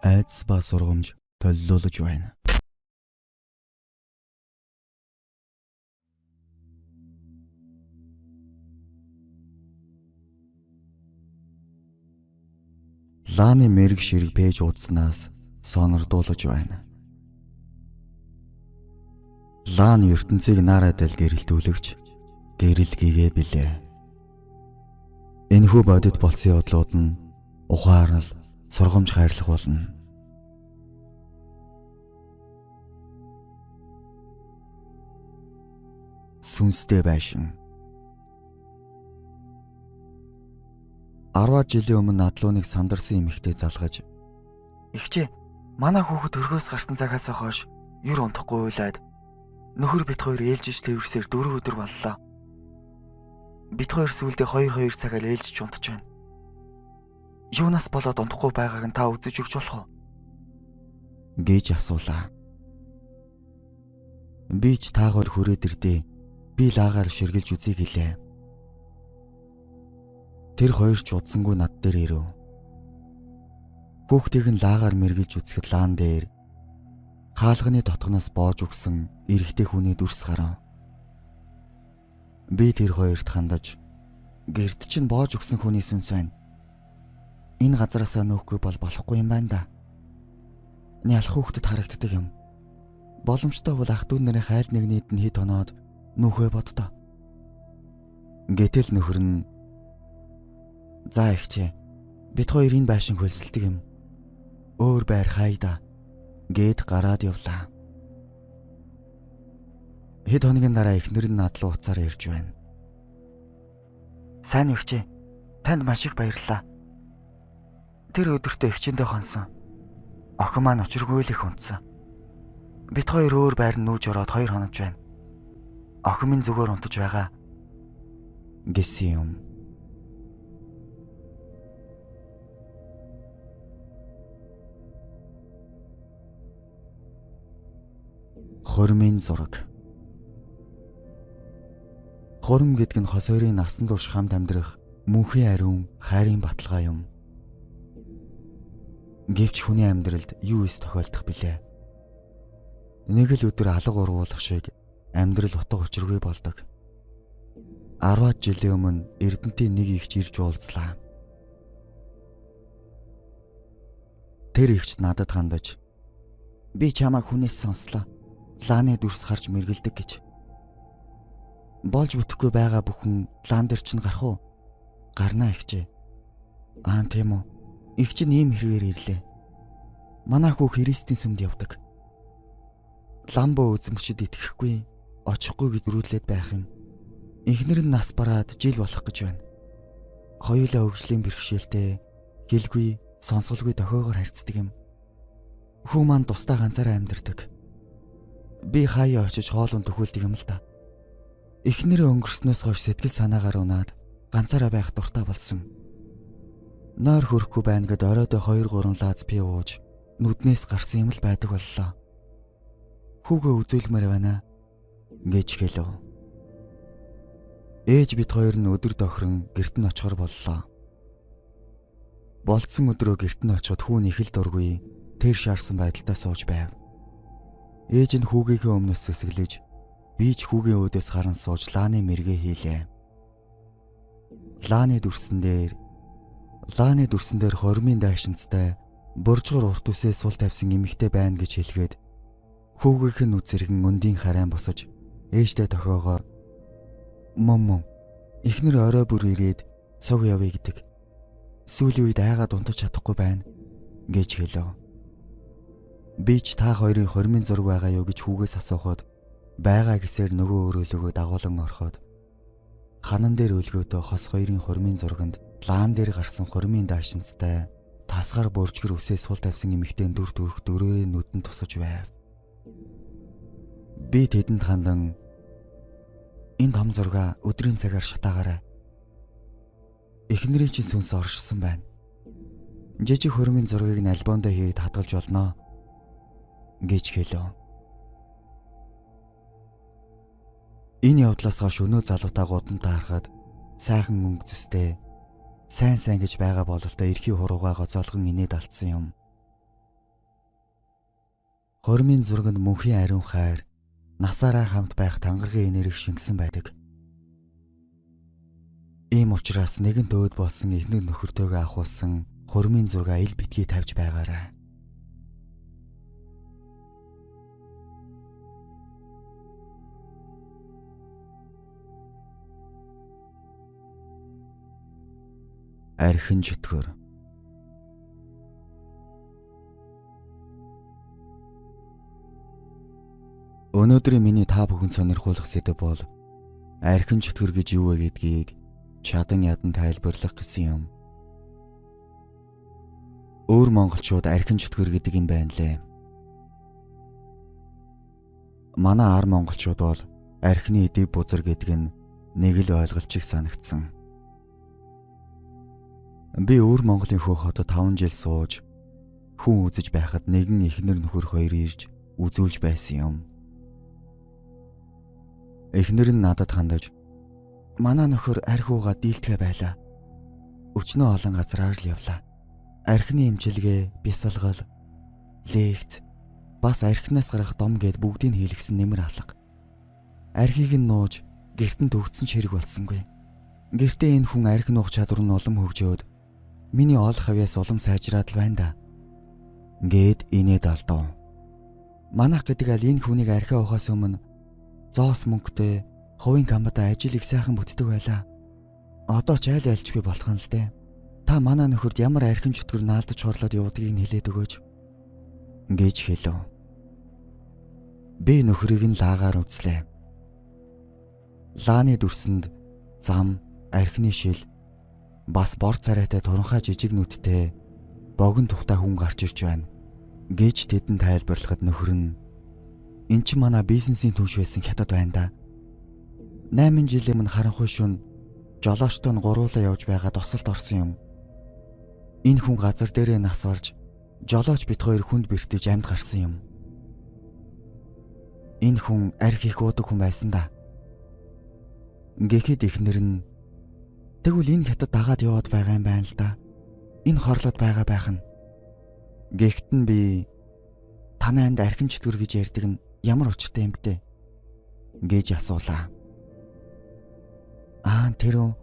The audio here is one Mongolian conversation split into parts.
Айдас ба сургамж толилуулж байна. Лааны мэрэг ширэг пэйж уудснаас сонирдуулж байна. Лаан ертөнцийг наарадал гэрэлтүүлэгч гэрэлгийгээ билээ. Энэхүү бодит болсон явдлууд нь ухаарл сургамж хайрлах болно. Сүнстэй байшин. 10 жилийн өмнө надлууныг сандарсан эмэгтэй залгаж "Ихчээ, манай хүүхэд өргөөс гарсан цагаас хойш ер унтахгүй уйлаад нөхөр бит хоёр ээлжиж тэрсээр 4 өдөр боллоо. Бит хоёр сүүлдээ 2 цагаар ээлжиж унтж байна. Юунаас болоод унтахгүй байгааг нь та үзэж өгч болох уу?" гэж асуулаа. Би ч таагаар хүрээд ирдээ. Би лагаар ширгэлж үзье гэлээ. Тэр хоёр ч удсангүй над дээр ирэв. Хүүхдийг нь лагаар мэргэлж үзэхэд лаан дээр хаалганы дотгоноос боож өгсөн эрэгтэй хүний дүрс гарав. Би тэр хоёрт хандаж "Гэрд чинь боож өгсөн хүний сүнс байна. Энэ газараасаа нөөхгүй бол болохгүй юм байна да. Нялх хүүхдэд харагддаг юм. Боломжтой бол ах дүү нарын хайл нэгнийд нь хэд оноод нөхөө боддоо." Гэтэл нөхөр нь "За ихчээ, бид хоёр энэ байшин хөлсөлдөг юм. Өөр байр хайда" гэд гараад явлаа. Хэд хоногийн дараа эхнэр нь надлуу уцаар ирж байна. "Сайн ихчээ, танд маш их баярлалаа. Тэр өдөртөө ихчэндээ хонсон. Охин маань учиргүй л их унтсан. Бид хоёр өөр байр нь нүүж ороод 2 хоног байна. Охин минь зүгээр унтаж байгаа" гэсэн юм. Хормын зураг. Хорм гэдэг нь хос хоёрын насан турш хамт амьдрах мөнхийн ариун хайрын баталгаа юм. Гэвч хүний амьдралд юу ис тохиолдох билээ? Нэг л өдөр алга ургуулах шиг амьдрал утга учиргүй болдог. 10 жилийн өмнө Эрдэнтийн нэг ихч ирж уулзлаа. Тэр ихч надад хандаж "Би чамайг хүнээс сонслоо. Лааны дүрс харж мэргэлдэг" гэж. "Болж бүтэхгүй байгаа бүхэн лаан дээр чинь гарах уу?" "Гарнаа ихчээ." "Аа тийм үү. Их чинь ийм хэрэгээр ирлээ. Манай хүү Христийн сүмд явдаг. Ламбо үзмэгчд итгэхгүй, очихгүй гэж зөрүүлээд байх юм. Эхнэр нь нас бараад жил болох гэж байна. Хоёулаа өвгжлийн бэрхшээлтэй, хэлгүй, сонсголгүй дохиогоор харьцдаг юм. Хүү маань тусдаа ганцаараа амьдардаг. Би хаяа очиж хоолунд төхүүлдэг юм л да. Эхнэрээ өнгөрснөөс хойш сэтгэл санаагаар унаад ганцаараа байх дуртай болсон. Нойр хөрөхгүй байна гэд оройдоо 2-3 лааз пив ууж нүднээс гарсан юм л байдаг боллоо. Хүүгээ үзүүлмээр байна" гэж хэлв. Ээж бид хоёр нь өдөр дохирон гэрт нь очихор боллоо. Болцсон өдрөө гэрт нь очиод хүүн их л дургүй тэр шаарсан байдалтай сууж байв. Ээж нь хүүгийнхээ өмнөөс эсгэлэж би ч хүүгийн өөдөөс харан сууж лааны мэргээ хийлээ. Лааны дүрсэн дээр хормын дайшинцтай буржгар урт үсээ сул тавьсан эмэгтэй байна гэж хэлгээд хүүгийнх нь үзэргэн өндийн харайн босож ээжтэй тохиогоор "Мом, эхнэр орой бүр ирээд суг явъя гэдэг. Сүүлийн үед айгаад унтаж чадахгүй байна" гэж хэлв. Би ч та хоёрын хормын зураг байгаа юу гэж хүүгээс асуухад байгаа гэсээр нөгөө өрөөлөгөө дагуулan орхоод ханан дээр өлгөөдөө хос хоёрын хормын зурганд лаан дээр гарсан хормын даашинцтай тасгаар буржгэр үсээ сул тавьсан эмэгтэй дүр төрх дөрөөрөө нүдэн тусаж байв. Би тэдэнд хандан "Энэ том зургаа өдрийн цагаар шатаагаарай. Эхнэрийн чинь сүнс оршсон байна. Жижиг хормын зургийг нь альбомдоо хийгээд хадгалж болно" гэж хэлв. Энэ явдлаас хойш өнөө залуутаа гудамтаа харахад сайхан өнгө зүстэй, сайн гэж байгаа бололтой эрхий хуруугаа гоцоолгон инээд алдсан юм. Хормын зурганд мөнхийн ариун хайр насаараа хамт байх тангаргийн энерги шингэсэн байдаг. Ийм учраас нэгэн төөд болсон эхнэр нөхөртөөгөө ахуулсан хормын зургаа ил битгий тавьж байгаарай. Архин чөтгөр. Өнөөдрийн миний та бүхэн сонирхуулах сэдэв бол архин чөтгөр гэж юу вэ гэдгийг чадан ядан тайлбарлах гэсэн юм. Өөр монголчууд архин чөтгөр гэдэг юм байна лээ. Манай ар монголчууд бол архины дэв бузар гэдэг нь нэг л ойлголт шиг санагдсан. Би өөр Монголын хөөх хотод 5 жил сууж хүн үзэж байхад нэгэн эхнэр нөхөр хоёр ирж үзүүлж байсан юм. Эхнэр нь надад хандаж манай нөхөр архиугаа дийлдэхэ байлаа. Өчнөө олон газраар л явлаа. Архины эмчилгээ, бясалгал, лекц, бас архинаас гарах дом гэд бүгдийг хийлгсэн нэмэр алга. Архийг нь нууж гэртэн төгссөн чирэг болсонгүй. Гэртээ энэ хүн архин уух чадвар нь улам хөгжөөд миний оол хавьяас улам сайжраад л байна да. Гээд инээд алдав. Манайх гэдэг аль энэ хүнийг архиа уухаас өмнө зоос мөнгөтэй хувийн камбада ажил их сайхан бүтдэг байлаа. Одоо ч айл айлчгүй болох нь л дээ. Та манай нөхөрд ямар архин чөтгөр наалдаж хорлоод явуудгийг нь хэлээд өгөөч. Гэж хэлв. Би нөхрийг нь лаагаар үзлээ. Лааны дүрсэнд зам, архины шил, бас бор царайтай туранхай жижиг нүдтэй богино тухтай хүн гарч ирж байна. Гэж тэдэнд тайлбарлахад нөхөр нь "Эн чинь манай бизнесийн түнш байсан хятад байна да. 8 жилийн өмнө харанхуй шөнө жолоочтой нь гуруулаа явж байгаад осолд орсон юм. Энэ хүн газар дээрээ нас орж жолооч бит хоёр хүнд бэртэж амьд гарсан юм. Энэ хүн арх их уудаг хүн байсан да." Гэхэд эхнэр нь "Тэгвэл энэ хятад дагаад яваад байгаа юм байна л да. Энэ хорлоод байгаа байх нь. Гэхдээ би танай анд архин чөтгөр гэж ярьдаг нь ямар учиртай юм бэ?" гэж асуулаа. Тэр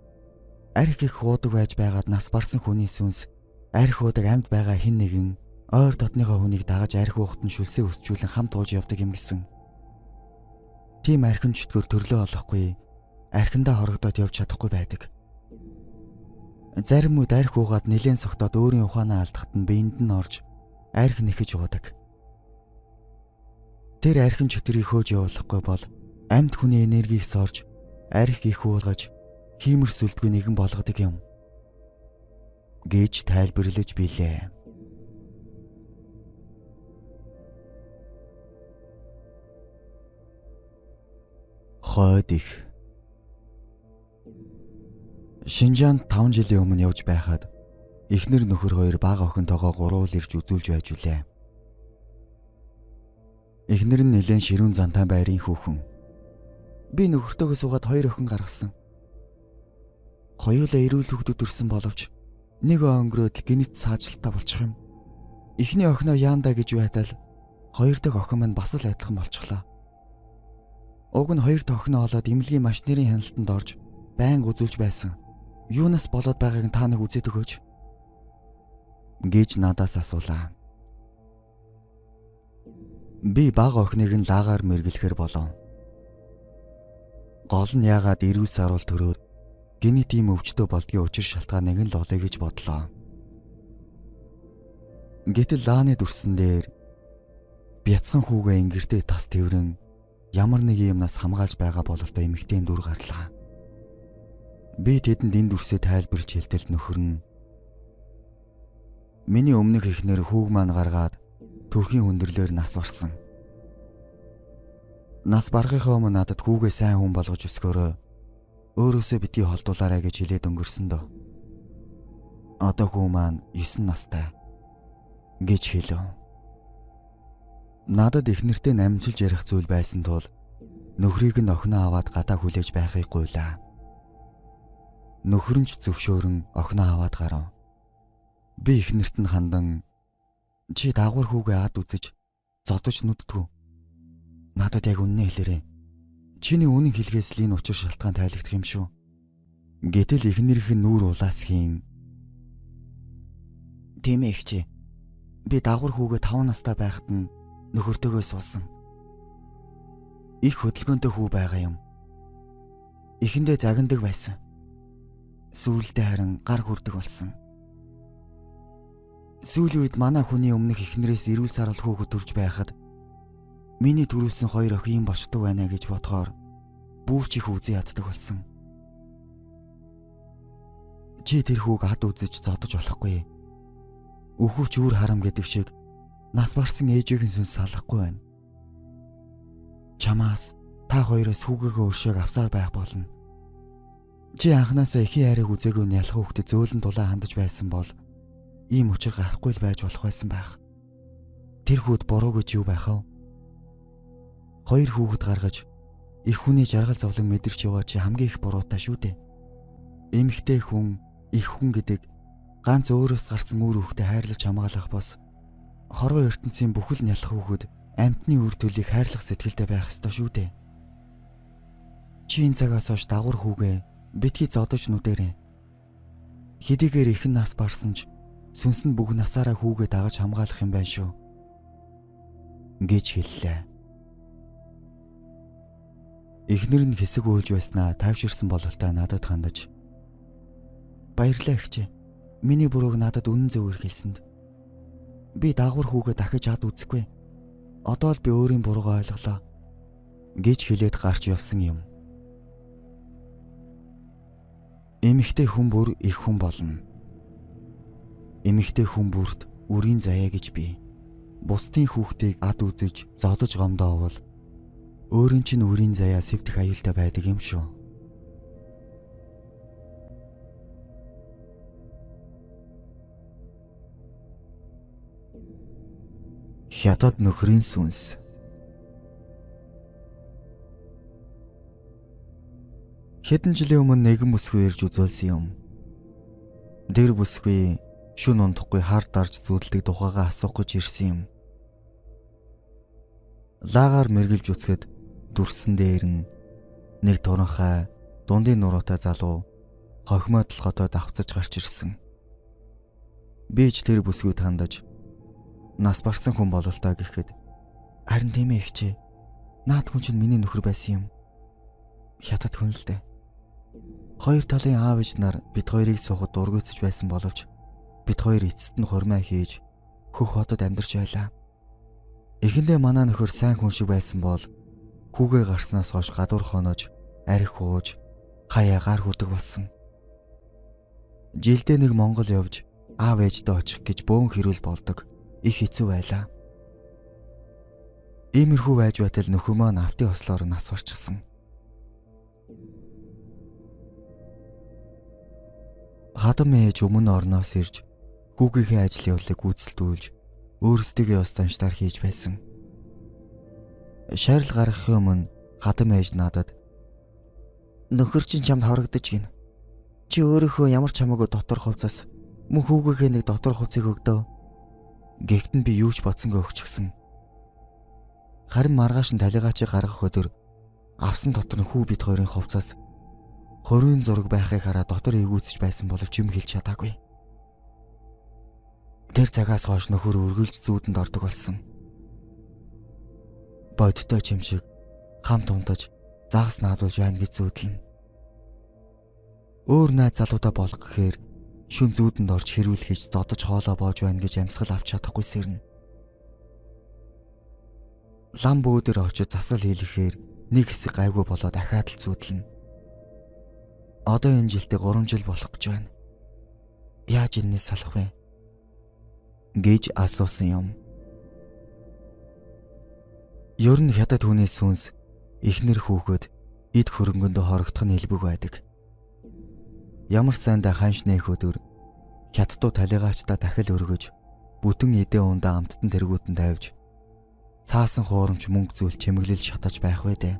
арх их уудаг байж байгаад нас барсан хүний сүнс арх уудаг амьд байгаа хэн нэгэн ойр дотныхоо хүнийг дагаж арх уухт нь шүлсээ үсчүүлэн хамт ууж явдаг юм гэсэн. Тийм архин чөтгөр төрлөө олохгүй архиндаа хорогдоод явж чадахгүй байдаг. Зарим үед арх уугаад нэлээд согтоод өөрийн ухаанаа алдахад нь биед нь орж арх нэхэж уудаг. Тэр архин чөтгөрийг хөөж явуулахгүй бол амьд хүний энергийг сорж арх их уулгаж хиймэр сүлдгүй нэгэн болгодог юм. Гэж тайлбарлаж билээ. Хойд их. Шинжаанд 5 жилийн өмнө явж байхад эхнэр нөхөр хоёр бага охинтойгоо гурвал ирж үзүүлж байж үлээ. Эхнэр нь нэлээд ширүүн зантай байрын хүүхэн. Би нөхөртөөгөө суугаад 2 охин гаргасан. Хоёулаа эрүүл хүүхдүүд төрсөн боловч нэг өнгөрөөд гинэт саажилтаа болчих юм. Эхний охиноо яандаа гэж байтал хоёр дахь охин маань бас л адилхан болчихлоо. Уг нь хоёр дахь охиноо олоод эмнэлгийн машинерийн хяналтанд орж байнга үзүүлж байсан. Юунаас болоод байгааг та нэг үзээд өгөөч. Гэж надаас асуулаа. Би бага охиныг нь лагаар мэргэлэхэр болов. Гол нь яагаад эрүүл саруул төрөөд генетийн өвчтөө болдгийн учир шалтгааныг нь л олё гэж бодлоо. Гэтэл лааны дүрсэн дээр бяцхан хүүгээ ингэртэй тас тэврэн ямар нэг юмнаас хамгаалж байгаа бололтой эмэгтэйн дүр гарлаа. Би тэдэнд энэ дүрсээ тайлбарч хэлтэл нөхөр нь "Миний өмнөх эхнэр хүүг маань гаргаад төрхийн хүндрэлээр нас орсон. Нас барахынхаа өмнө надад хүүгээ сайн хүн болгож өсгөөрөө өөрөөсөө битгий холдуулаарай гэж хэлээд өнгөрсөн дөө. Одоо хүү маань 9 настай." гэж хэлв. Надад эхнэртэй намжилж ярих зүйл байсан тул нөхрийг нь охиноо аваад гадаа хүлээж байхыг гуйлаа. Нөхөр нь ч зөвшөөрөн охиноо аваад гарав. Би эхнэрт нь хандан "Чи дагвар хүүгээ ад үзэж зодож нүддгүү. Надад яг үнэнээ хэлээрэй. Чиний үнэн хэлгээс л энэ учир шалтгаан тайлагдах юм шүү. Гэтэл эхнэрийнх нь нүүр улаасхийн. Тийм ээ эгчээ. Би дагвар хүүгээ 5 настай байхад нь нөхөртөөгөө суусан. Их хөдөлгөөнтэй хүү байгаа юм. Эхэндээ загнадаг байсан. Сүүлдээ харин гар хүрдэг болсон. Сүүлийн үед манай хүний өмнөх эхнэрээс эрүүл сарвал хүүхэд төрж байхад миний төрүүлсэн 2 охин юм болчдөг байна гэж бодохоор бүүрч их үзий яддаг болсон. Чи тэр хүүг ад үзэж зодож болохгүй. Өхөвч үр харам гэдэг шиг нас барсан ээжийн сүнс салахгүй байна. Чамаас та хоёроос хүүгийнхээ өршөөг авсаар байх болно. Чи анханасаа эхийн хайрыг үзээгүй нь ялах хүүхдэд зөөлөн дулаан хандаж байсан бол ийм учир гарахгүй л байж болох байсан байх. Тэр хүүд буруу гэж юу байх вэ? 2 хүүхэд гаргаж их хүний жаргал зовлон мэдэрч яваа чи хамгийн их буруутай шүү дээ. Эмэгтэй хүн, их хүн гэдэг ганц өөрөөс гарсан үр хүүхдэд хайрлаж хамгаалах бос хорвоо ертөнцийн бүхэл нялх хүүхэд амьтны үр төлийг хайрлах сэтгэлтэй байх ёстой шүү дээ. Чи энэ цагаас хойш дагвар хүүгээ битгий зодож нүдэрээ. Хэдийгээр ихэн нас барсан ч сүнс нь бүх насаараа хүүгээ дагаж хамгаалах юм байна шүү. Гэж хэллээ. Эхнэр нь хэсэг уйлж байснаа тайвширсан бололтой надад хандаж. Баярлалаа эгчээ. Миний бурууг надад үнэн зөвөөр хэлсэнд. Би дагвар хүүгээ дахиж ад үзэхгүй. Одоо л би өөрийн буруугаа ойлголоо. Гэж хэлээд гарч явсан юм. Эмэгтэй хүн бүр их хүн болно. Эмэгтэй хүн бүрт үрийн заяа гэж бий. Бусдын хүүхдийг ад үзэж зодож гомдоовол өөрийн чинь үрийн заяа сэвдэх аюултай байдаг юм шүү. Хятад нөхрийн сүнс. Хэдэн жилийн өмнө нэгэн бүсгүй ирж үзүүлсэн юм. Тэр бүсгүй шүн унтахгүй хар дарж зүудэлдэг тухайгаа асуух гэж ирсэн юм. Лагаар мэргэлж үцхэд дүрсэн дээр нь нэг туранхай дундын нуруутай залуу хохимоо толгойтой давхцаж гарч ирсэн. Би ч тэр бүсгүйд хандаж нас барсан хүн бололтой гэхэд харин тийм ээ эгчээ. Наад хүн чинь миний нөхөр байсан юм. Хятад хүн л дээ. 2 талын аав ээж нар бид хоёрыг суухад дургүйцэж байсан боловч бид хоёр эцэст нь хормой хийж хөх хотод амьдарч байлаа. Эхэндээ манай нөхөр сайн хүн шиг байсан бол хүүгээ гарснаас хойш гадуур хонож, арх ууж, хаяа гар хүрдэг болсон. Жилдээ нэг Монгол явж аав ээждээ очих гэж бөөн хэрүүл болдог. Их хэцүү байлаа. Иймэрхүү байж байтал нөхөр маань автын ослоор нас барчихсан. Хадам ээж өмнө орноос ирж хүүгийнхээ ажил явдлыг гүйцэлдүүлж өөрсдөө ёс занштаар хийж байсан. Шаарл гаргахын өмнө хадам ээж надад нөхөр чинь чамд хорогдож гин. Чи өөрийнхөө ямар ч хамаагүй дотор хувцас мөн хүүгийнхээ нэг дотор хувцсыг өгдөө. Гэхдээ би юу ч бодсонгүй өгчихсөн. Харин маргааш нь талигаачийг гаргах өдөр авсан дотор нь хүү бид хоёрын хувцас хорийн зураг байхыг хараад дотор эвгүүцэж байсан боловч юм хэлж чадаагүй. Тэр цагаас хойш нөхөр өргөлж зүүдэнд ордог болсон. Бодтой ч юм шиг хамт унтаж загас наадуулж байна гэж зүүдлэн. Өөр найз залуудаа болох гэхээр шүн зүүдэнд орж хэрүүл хийж зодож хоолоо боож байна гэж амьсгал авч чадахгүй сэрнэ. Лам бөөдөр очиж засал хийлэхээр нэг хэсэг гайгүй болоод дахиад л зүүдлэн. Одоо энэ жилдээ 3 жил болох гэж байна. Яаж энэс салах вэ? Гэж асуусан юм. Ер нь хятад хүний сүнс эхнэр хүүхэд эд хөрөнгөндөө хорогдох нь илбэг байдаг. Ямар сайндаа ханш нээх өдөр хятадуу талигаачдаа дахил өргөж бүтэн эдээ ундаа амттан тэргүүтэн тавьж цаасан хуурамч мөнгө зүйл чимэглэл шатаж байх вэ дээ.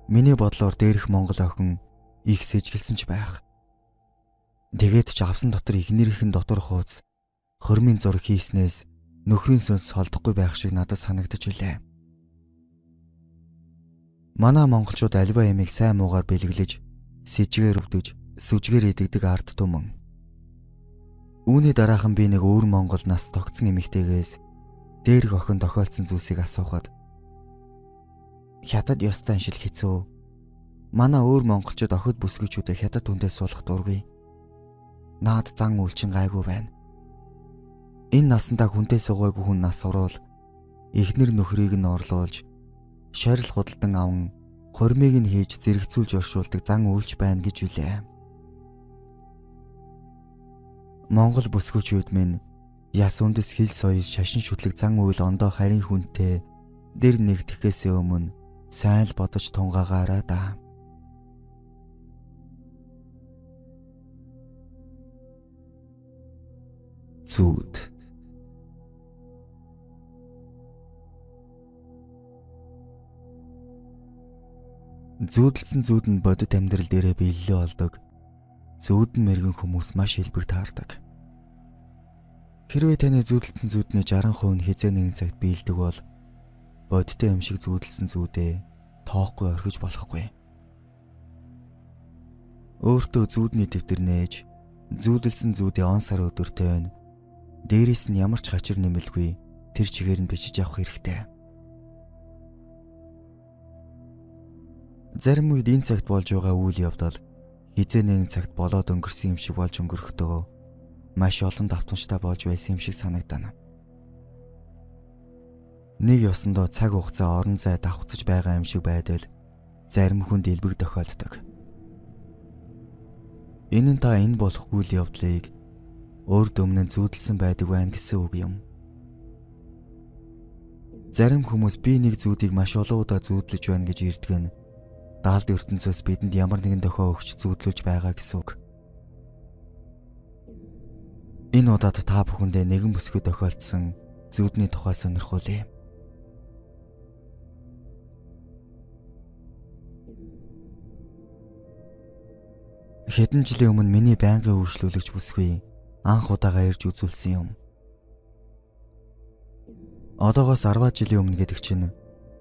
Миний бодлоор дээрх монгол охин их сэжгэлсэн ч байх. Тэгээд ч авсан дотор ихнэрийнхэн дотор хууц хормын зураг хийснээс нөхрийн сүнс холдохгүй байх шиг надад санагдаж билээ. Манай монголчууд аливаа ямиг сайн муугаар бэлгэлж, сэжгээр өвдөж, сүжгээр идэгдэг ард түмэн. Үүний дараахан би нэг өвөр монгол нас тогтсон эмэгтэйгээс дээрх охин тохиолдсон зүйлсийг асуухад хятад ёс зан шил хэцүү. Манай өвөр монголчууд охид бүсгүйчүүдээ хятад хүндээс суулгах дургүй. Наад зан үйлчин гайгүй байна. Энэ насандаа хүнтэй суугаагүй хүн нас уруул эхнэр нөхрийг нь орлуулж шарил худалдан аван хурмыг нь хийж зэрэгцүүлж оршуулдаг зан үйлч байна гэж үлээ. Монгол бүсгүйчүүд минь яс үндэс хил соёл шашин шүтлэг зан үйл ондоо харин хүнтэй дэр нэгдэхээс өмнө сайн л бодож тунгаагаараа да. Зүуд. Зүүдэлсэн зүүд нь бодит амьдрал дээрээ биелэлээ олдог. Зүүдэн мэрэгэн хүмүүс маш хэлбэг таардаг. Хэрвээ таны зүүдэлсэн зүүдний 60% нь хизээ нэгэн цагт биелдэг бол бодиттой юм шиг зүүдэлсэн зүүдээ тоохгүй орхиж болохгүй. Өөртөө зүүдний дэвтэр нээж, зүүдэлсэн зүүдээ он сар өдөртөө нь дээрээс нь ямар ч хачир нэмэлгүй тэр чигээр нь бичиж авах хэрэгтэй. Зарим үед энэ цагт болж байгаа үйл явдал хизээ нэгэн цагт болоод өнгөрсөн юм шиг болж өнгөрөхдөө маш олон давтамжтай болж байсан юм шиг санагдана. Нэг ёсондоо цаг хугацаа орон зай давхцаж байгаа юм шиг байдал зарим хүнд элбэг тохиолддог. Энэ нь та энэ болох үйл явдлыг урд өмнө зүүдэлсэн байдаг байна гэсэн үг юм. Зарим хүмүүс би нэг зүүдийг маш олон удаа зүүдлэж байна гэж ирдэг нь даалд ертөнцөөс бидэнд ямар нэгэн дохио өгч зүүдлүүлж байгаа гэсэн үг. Энэ удаад та бүхэндээ нэгэн бүсгүй тохиолдсон зүүдний тухай сонирхуулъя. Хэдэн жилийн өмнө миний байнгын үйлчлүүлэгч бүсгүй анх удаага ирж үзүүлсэн юм. Одоогоос 10 жилийн өмнө гэдэг чинь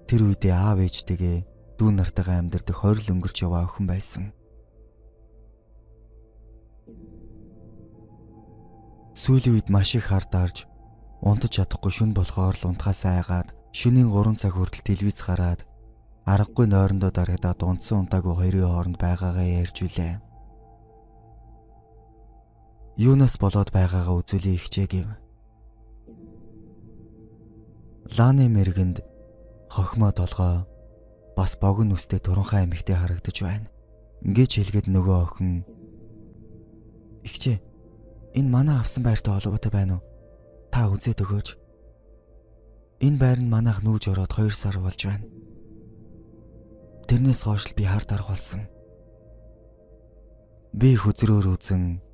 тэр үедээ аав ээжтэйгээ дүү нартайгаа амьдардаг 20 л өнгөрч яваа охин байсан. Сүүлийн үед маш их хар дарж, унтаж чадахгүй шүн болохоор л унтахаас айгаад, шөнийн 3 цаг хүртэл телевиз хараад, аргагүй нойрондоо дарагдаад унтсан унтаагүй хоёрын хооронд байгаагаа ярьж үлээ. Юунаас болоод байгаагаа үзүүлээ ихчээ гэв. Лааны мэргэнд хохимоо толгой бас богино нүстэй туранхай эмэгтэй харагдаж байна. Гэж хэлгээд нөгөө охин "Ихчээ, энэ манай авсан байртай холбоотой байна уу? Та үзээд өгөөч. Энэ байр нь манайх нүүж ороод 2 сар болж байна. Тэрнээс хойш би хар дарах болсон. Би хүзрөөр үзэн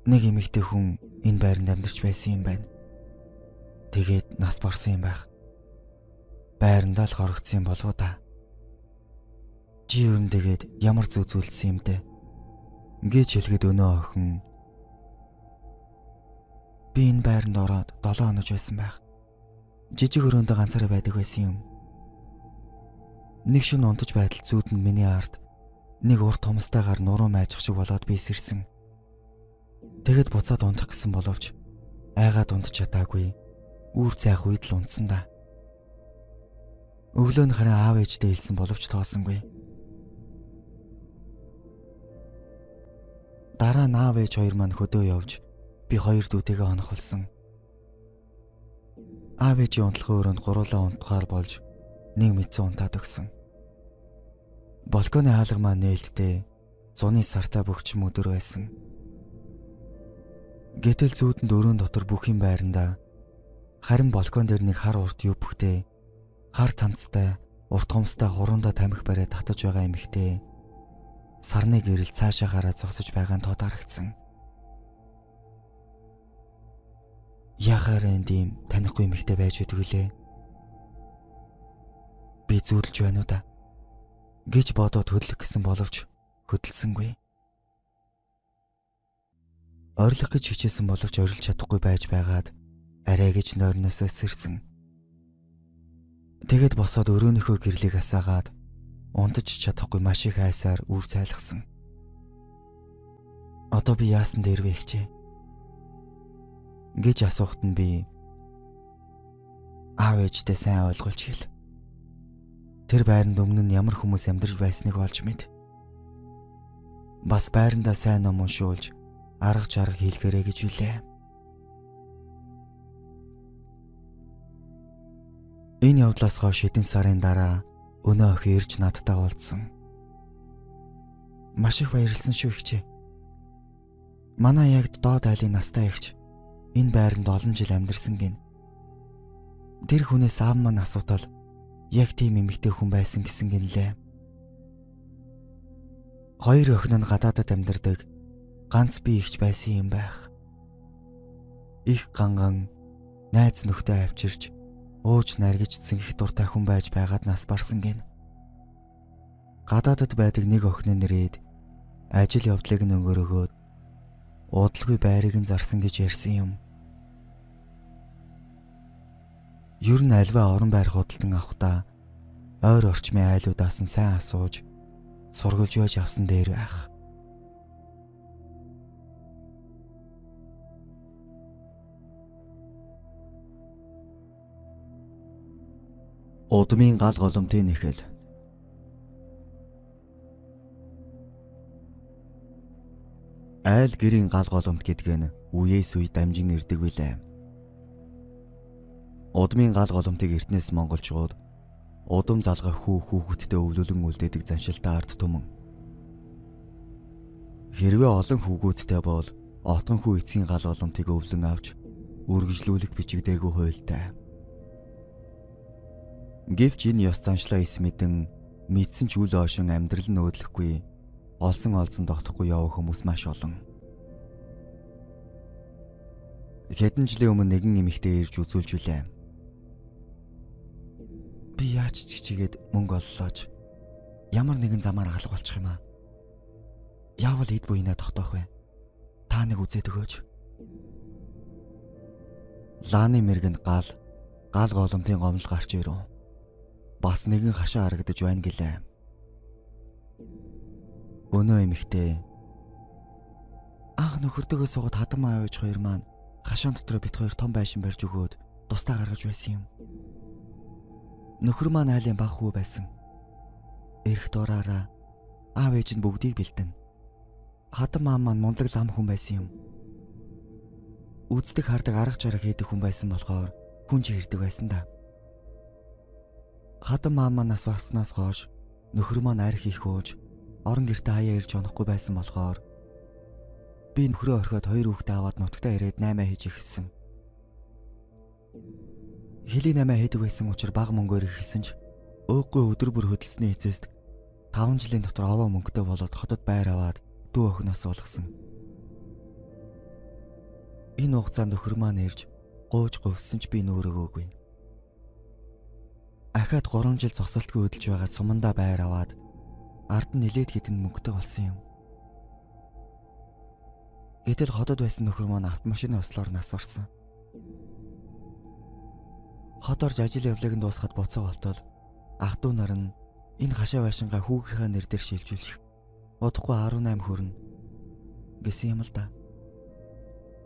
нэг эмэгтэй хүн энэ байранд амьдарч байсан юм байна. Тэгээд нас барсан юм байх. Байрандаа л хорогдсон юм болов да. Чи юу нэгээд ямар зүүзүүлсэн юм бэ?" Гэж хэлгээд өнөө охин "Би энэ байранд ороод 7 хоног байсан байх. Жижиг өрөөндөө ганцаараа байдаг байсан юм. Нэг шөнө унтаж байтал зүүдэнд миний ард нэг урт томстойгоор нуруу майжих шиг болоод би сэрсэн. Тэгэд буцаад унтах гэсэн боловч айгаад унтаж чадаагүй. Үүр цайх үед л унтсан да. Өглөө нь харин аав ээжтэй хэлсэн боловч тоосонгүй. Дараа нь аав ээж хоёр маань хөдөө явж би 2 дүүтэйгээ хонох болсон. Аав ээжийн унтлахын өрөөнд гуруулаа унтахаар болж нэг мэдсэн унтаад өгсөн. Балконы хаалга маань нээлттэй зуны сартаа бөхчм өдөр байсан. Гэтэл зүүдэнд өрөөнд дотор бүх юм байрандаа харин балкон дээр нэг хар урт юу бүхтэй хар цамцтай урт хомстой хуруундаа тамхи бариад татаж байгаа эмэгтэй сарны гэрэл цаашаа гараад зогсож байгаа нь тод харагдсан. Яхаар энд ийм танихгүй эмэгтэй байж үдгэлээ. Би зүүдэлж байна уу да гэж бодоод хөдлөх гэсэн боловч хөдөлсөнгүй. Орилох гэж хичээсэн боловч орилж чадахгүй байж байгаад арай гэж нойрноосоо сэрсэн. Тэгэд босоод өрөөнийхөө гэрлийг асаагаад унтаж чадахгүй маш их айсаар үр цайлгсан. Одоо би яасан дээр вэ хчээ? Гэж асуухт нь би аав ээжтэй сайн ойлгуулж хэл. Тэр байранд өмнө нь ямар хүмүүс амьдарч байсныг олж мэд. Бас байрандаа сайн ном уншуулж арга чарга хийлгэрэй гэж үлээ. Энэ явдлаас хойш хэдэн сарын дараа өнөө охин ирж надтай уулзсан. Маш их баярлсан шүү хчээ. Манай яг доод айлын настай ихч энэ байранд олон жил амьдарсан гин. Тэр хүнээс аав маань асуудал яг тийм эмэгтэй хүн байсан гэсэн гинлээ. Хоёр охин нь гадаадад амьдардаг, ганц би ихч байсан юм байх. Их ганган найз нөхдөд авчирч ууж наргиж цэнгэх дуртай хүн байж байгаад нас барсан гин. Гадаадад байдаг нэг охин нь нэрээд ажил явдлыг нь өнгөрөөгөөд удалгүй байрыг нь зарсан гэж ярьсан юм. Ер нь альва орон байр худалдан авахдаа ойр орчмын айлуудаас нь сайн асууж сургуулж яаж явсан дээр байх. Удмын гал голомтын нэхэл. Айл гэрийн гал голомт гэдэг нь үеэс үе дамжин ирдэг билээ. Удмын гал голомтыг эртнээс монголчууд удам залгах хүүхэдтэй өвлөлөн үлдээдэг заншилтай ард түмэн. Хэрвээ олон хүүгүүдтэй бол отгонхүү эцгийн гал голомтыг өвлөн авч үргэлжлүүлэх бичигдээгүй хуйлтай. Гэвч энэ ёс заншлаа эс мэдэн мэдсэн ч үл оошин амьдрал нь өөдлөхгүй олсон тогтохгүй явах хүмүүс маш олон. Хэдэн жилийн өмнө нэгэн эмэгтэй ирж үзүүлж үлээ. Би яаж ч чигээд мөнгө оллооч ямар нэгэн замаар алга болчих юм аа. Яавал эд буйнаа тогтоох вэ? Та нэг үзээд өгөөч. Лааны мэргэнд гал голомтын гомдол гарч ирв. Бас нэгэн хашаа харагдаж байна гэлээ. Өнөө эмэгтэй анх нөхөртөөгөө суугаад хадам аавч хоёр маань хашаан дотроо бит хоёр том байшин барьж өгөөд тусдаа гаргаж байсан юм. Нөхөр маань айлын баг хүү байсан. Эрх дураараа аав ээж нь бүгдийг бэлдэн. Хадам аав маань мундаг лам хүн байсан юм. Үздэг хардаг арга чарга хийдэг хүн байсан болохоор хүн ч ирдэг байсан да. Хадам аав маань нас барснаас хойш нөхөр маань арх хийх ууж орон гэртээ хаяа ирж онохгүй байсан болохоор би нөхрөө орхиод хоёр хүүхдээ аваад нутагтаа ирээд 8 хийж ихсэн. Хилийн 8 хийдэг байсан учраас бага мөнгөөр ихсэн ч өөхгүй өдөр бүр хөдөлсөний эцэст 5 жилийн дотор овоо мөнгөтэй болоод хотод байр аваад дүү охиноос уулгасан. Энэ хугацаанд нөхөр маань ирж гууж говьсон ч би нөөрөөгөөгүй. Ахаад 3 жил зогсолтгүй хөдөлж байгаа сумандаа байр аваад ард нь нилээд хідэн мөнгөтэй болсон юм. Гэтэл хотод байсан нөхөр маань автомашины ослоор нас барсан. Хот орж ажил явлыг нь дуусгаад буцаа болтол ах トゥ нар нь энэ хашаа байшингаа хүүгийнхээ нэр дээр шилжүүлчих. Удахгүй 18 хүрнэ гэсэн юм л да.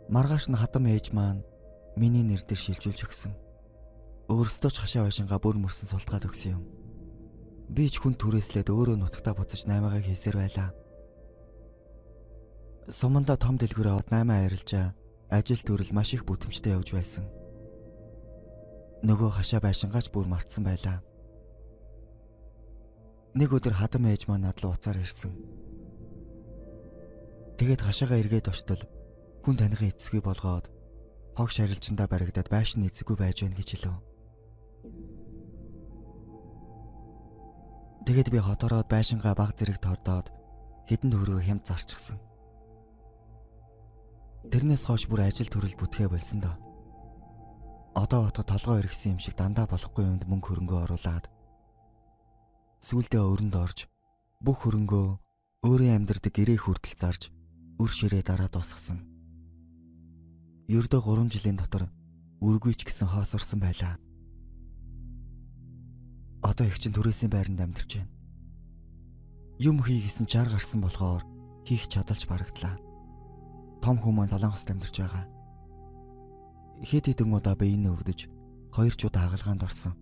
Маргааш нь хадам ээж маань миний нэр дээр шилжүүлж өгсөн. Өөрөөсөө ч хашаа байшингаа бүр мөрсөн султгаад өгсөн юм. Би ч хүн түрээслээд өөрөө нутагтаа буцаж 8-ыг хийсээр байлаа. Суманда том дэлгүүр аваад 8 арилжаа ажил төрөл маш их бүтэмжтэй явж байсан. Нөгөө хашаа байшингаач бүр мартсан байлаа. Нэг өдөр хадам ээж маань над руу уцаар ирсэн. Тэгээд хашаага эргээд очтол хүн таныхын эцгүй болгоод хог шарилжиндаа баригдаад байшин эцэггүй байж байна гэж хэлв. Тэгээд би хотороод байшингаа баг зэрэг тордоод хэдэн төгрөгөөр хямд зарчихсан. Тэрнээс хойш бүр ажил төрөл бүтгээ болсон доо. Одоо бото толгой өргөсөн юм шиг дандаа болохгүй юмд мөнгө хөрөнгөө оруулаад сүүлдээ өрөнд орж бүх хөрөнгөө өөрийн амьдардаг гэрээ хүртэл зарж өр ширээ дараа дуусгасан. Ердөө 3 жилийн дотор үргүй ч гэсэн хоосорсон байлаа. Одоо их чинь түрээсийн байранд амьдарч байна. Юм хийгээсэн чар гарсан болохоор хийх чадалж барагдлаа. Том хүмүүс Солонгост амьдарч байгаа. Хэд хэдэн удаа биеийн өвдөж, 2 ч удаа хагалгаанд орсон.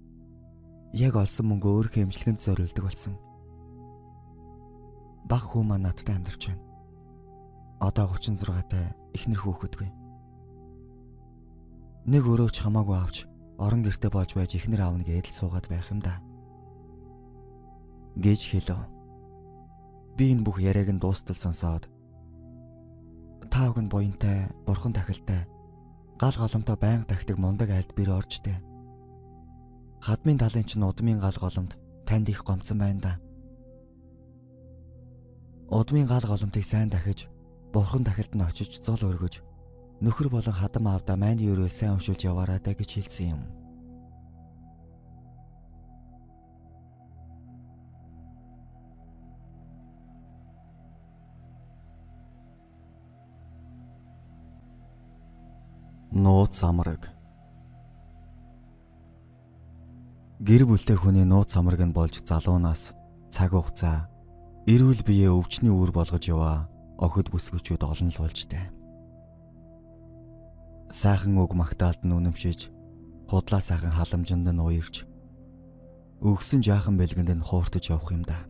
Яг олсон мөнгө өөрийнхөө эмчилгээнд зориулдаг болсон. Баг хүү маань надтай амьдарч байна. Одоо 36-тай эхнэр хүүхэдгүй. Нэг өрөөч хамаагүй авч орон гэрте болж байж эхнэр аав нэг эдэл суугаад байх юм да. Гэж хэлв. Би энэ бүх яриаг нь дуустал сонсоод тааг нь буянтай, бурхан тахилтай, гал голомтой байнга тахдаг мундаг айлд бэр оржтэй. Хадмын талын чинь удмын гал голомт танд их гомцсон байна да. Удмын гал голомтыг сайн дахиж, бурхан тахилд нь очиж зол өргөж, нөхөр болон хадам аавда майны өрөө сайн уншуулж яваарай даа гэж хэлсэн юм. Нууц амраг. Гэр бүлтэй хүний нууц амраг нь болж залуунаас цаг хугацаа эрүүл биеэ өвчний үр болгож яваа охид бүсгүүчүүд олон л болж тээ. Сайхан үг магтаалд нь үнэмшиж, худлаа сайхан халамжинд нь уярч, өгсөн жаахан бэлгэнд нь хууртаж явах юм да.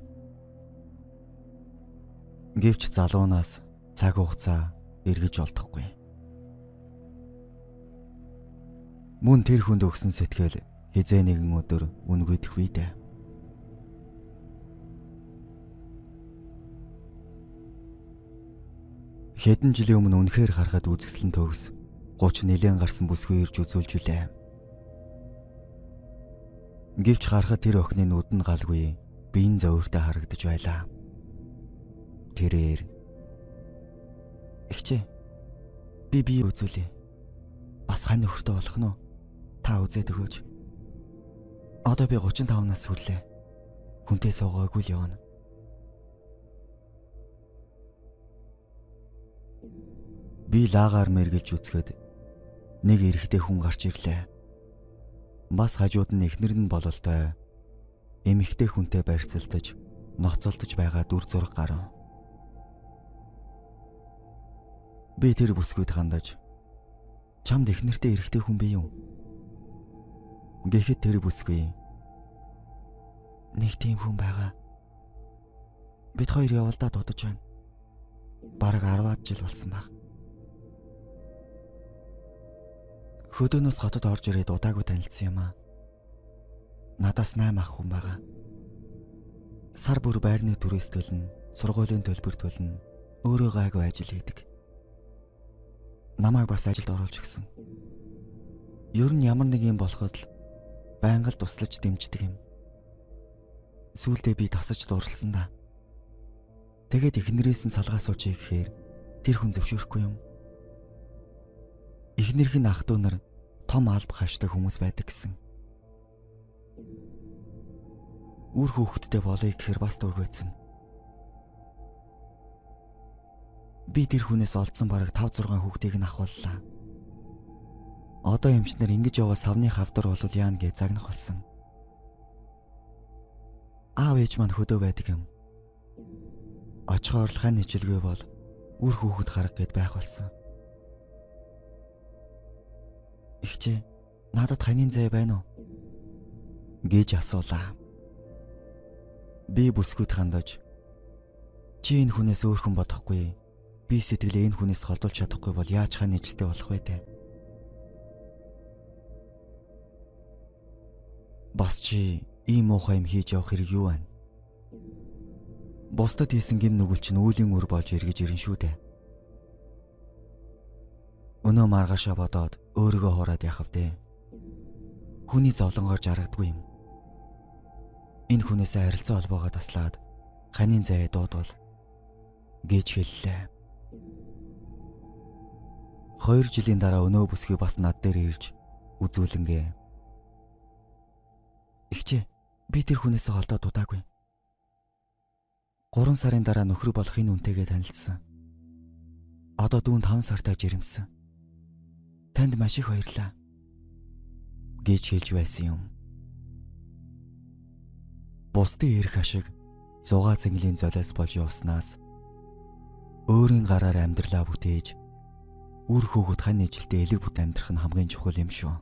Гэвч залуунаас цаг хугацаа эргэж олдохгүй. Мөн тэр хүнд өгсөн сэтгэл хизээ нэгэн өдөр үнгүйдэх үедээ. Хэдэн жилийн өмнө үнэхээр харахад үзэсгэлэн төгс 30 нэлээд гарсан бүсгүй ирж үзүүлж үлээ. Гэвч харахад тэр охины нүдэн галгүй биеийн зөөртэй харагдаж байлаа. Тэрээр "Ихчээ, би бие үзүүлээ. Бас хань нөхөртэй болох нь уу? Та үзээд өгөөч. Одоо би 35 нас хүрлээ. Хүнтэй суугаагүй л явна." Би лагаар мэргэлж үзэхэд нэг эрэгтэй хүн гарч ирлээ. Бас хажууд нь эхнэр нь бололтой эмэгтэй хүнтэй барьцалдаж, ноцолдож байгаа дүр зураг гарав. Би тэр бүсгүйд хандаж, "Чамд эхнэртэй эрэгтэй хүн бий юу?" Гэхэд тэр бүсгүй, "Нэг тийм хүн байгаа. Бид хоёр явалдаа дуудаж байна. Бараг 10-аад жил болсон баг. Хөдөөнөөс хотод орж ирээд удаагүй танилцсан юм аа. Надаас 8 ах хүн байгаа. Сар бүр байрны түрээс төлнө, сургуулийн төлбөр төлнө, өөрөө гайгүй ажил хийдэг. Намайг бас ажилд оруулж гисэн. Ер нь ямар нэг юм болоход л байнга л туслаж дэмждэг юм. Сүүлдээ би тасаж дурлсан да. Тэгээд эхнэрээс нь салгаа суучий гэхээр тэр хүн зөвшөөрөхгүй юм. Эхнэрхийн ах дүү нар том алба хашдаг хүмүүс байдаг гэсэн. Үр хүүхэдтэй болъё гэхээр бас дургүйцэн. Би тэр хүнээс олдсон бараг 5-6 хүүхдийг нь ахууллаа. Одоо эмчнэр ингэж яваа савны хавдар болвол яана гэж загнах болсон. Аав ээж маань хөдөө байдаг юм. Очихоор л хань ижилгүй бол үр хүүхэд харах гээд байх болсон. "Ихчээ, надад ханийн зай байна уу?" гэж асуулаа. Би бүсгүйд хандаж, "Чи энэ хүнээс өөр хүн бодохгүй. Би сэтгэлээ энэ хүнээс холдуулж чадахгүй бол яаж хань ижилтэй болох вэ те? Бас чи ийм муухай юм хийж явах хэрэг юу байна? Бусдад хийсэн гим нүгэл чинь үүлийн үр болж эргэж ирнэ шүү дээ. Өнөө маргаашаа бодоод өөрийгөө хураад яхав дээ. Хүний зовлонгоор жаргадгүй юм. Энэ хүнээсээ харилцаа холбоогоо таслаад ханийн зай дуудвал" гэж хэллээ. 2 жилийн дараа өнөө бүсгүй бас над дээр ирж үзүүлэнгээ. "Ихчээ, би тэр хүнээсээ холдоод дудаагүй. 3 сарын дараа нөхөр болох энэ үнтэйгээ танилцсан. Одоо дүүнд 5 сартаа жирэмсэн. Танд маш их баярлалаа. гэж хэлж байсан юм. Бусдын эрх ашиг зугаа зэнглийн золиос болж явснаас өөрийн гараар амьдралаа бүтээж үр хөвгөд хань ижилдээ элэг бут амьдрах нь хамгийн чухал юм шүү.